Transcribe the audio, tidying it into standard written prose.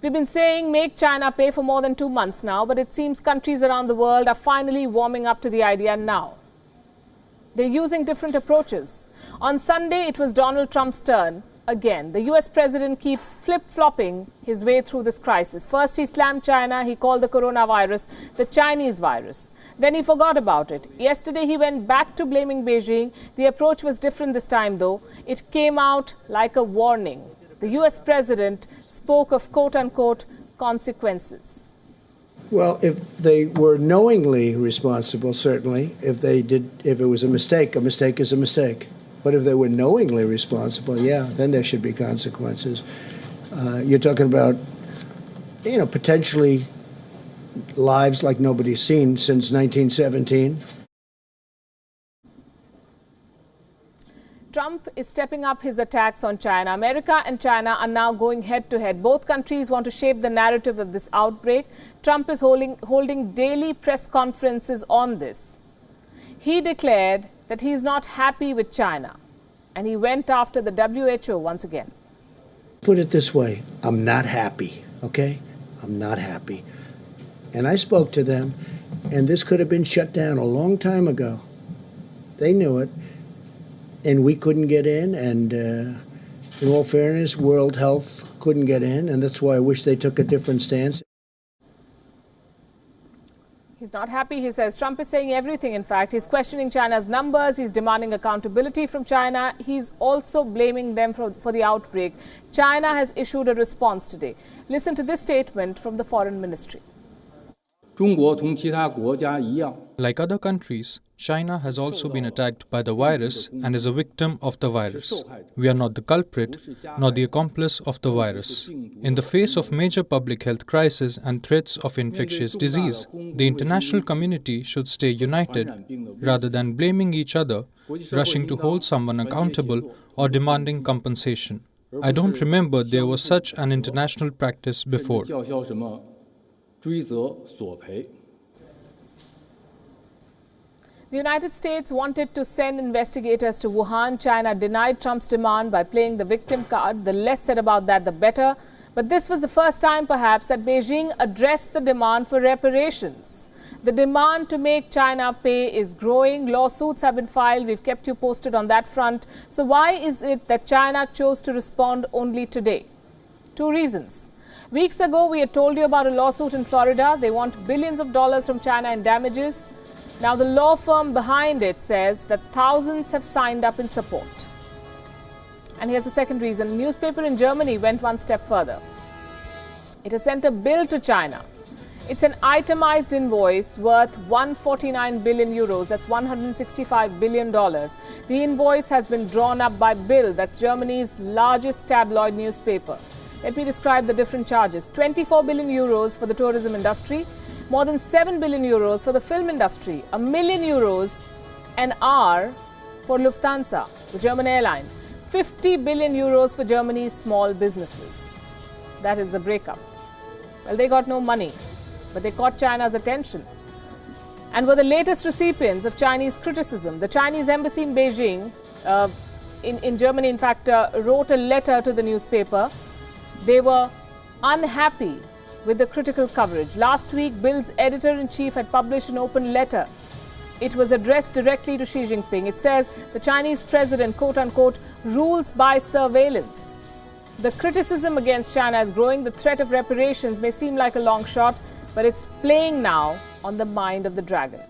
We've been saying make China pay for more than 2 months now, but it seems countries around the world are finally warming up to the idea now. They're using different approaches. On Sunday, it was Donald Trump's turn. Again, the US president keeps flip-flopping his way through this crisis. First, he slammed China. He called the coronavirus the Chinese virus. Then he forgot about it. Yesterday, he went back to blaming Beijing. The approach was different this time, though. It came out like a warning. The US president spoke of quote-unquote consequences. Well, if they were knowingly responsible, certainly. If it was a mistake is a mistake. But if they were knowingly responsible, yeah, then there should be consequences. You're talking about, potentially lives like nobody's seen since 1917. Trump is stepping up his attacks on China. America and China are now going head-to-head. Both countries want to shape the narrative of this outbreak. Trump is holding daily press conferences on this. He declared that he is not happy with China, and he went after the WHO once again. Put it this way, I'm not happy, okay? I'm not happy. And I spoke to them, and this could have been shut down a long time ago. They knew it. And we couldn't get in, and in all fairness, World Health couldn't get in, and that's why I wish they took a different stance. He's not happy, he says. Trump is saying everything, in fact. He's questioning China's numbers. He's demanding accountability from China. He's also blaming them for the outbreak. China has issued a response today. Listen to this statement from the Foreign Ministry. Like other countries, China has also been attacked by the virus and is a victim of the virus. We are not the culprit, nor the accomplice of the virus. In the face of major public health crisis and threats of infectious disease, the international community should stay united rather than blaming each other, rushing to hold someone accountable or demanding compensation. I don't remember there was such an international practice before. The United States wanted to send investigators to Wuhan. China denied Trump's demand by playing the victim card. The less said about that, the better. But this was the first time, perhaps, that Beijing addressed the demand for reparations. The demand to make China pay is growing. Lawsuits have been filed. We've kept you posted on that front. So why is it that China chose to respond only today? 2 reasons. Weeks ago, we had told you about a lawsuit in Florida. They want billions of dollars from China in damages. Now, the law firm behind it says that thousands have signed up in support. And here's the second reason. A newspaper in Germany went one step further. It has sent a bill to China. It's an itemized invoice worth 149 billion euros. That's $165 billion. The invoice has been drawn up by Bild. That's Germany's largest tabloid newspaper. Let me describe the different charges. 24 billion euros for the tourism industry, more than 7 billion euros for the film industry, €1 million an hour for Lufthansa, the German airline, 50 billion euros for Germany's small businesses. That is the breakup. Well, they got no money, but they caught China's attention and were the latest recipients of Chinese criticism. The Chinese embassy in Beijing, in Germany, in fact, wrote a letter to the newspaper. They were unhappy with the critical coverage. Last week, Bild's editor-in-chief had published an open letter. It was addressed directly to Xi Jinping. It says the Chinese president, quote-unquote, rules by surveillance. The criticism against China is growing. The threat of reparations may seem like a long shot, but it's playing now on the mind of the dragon.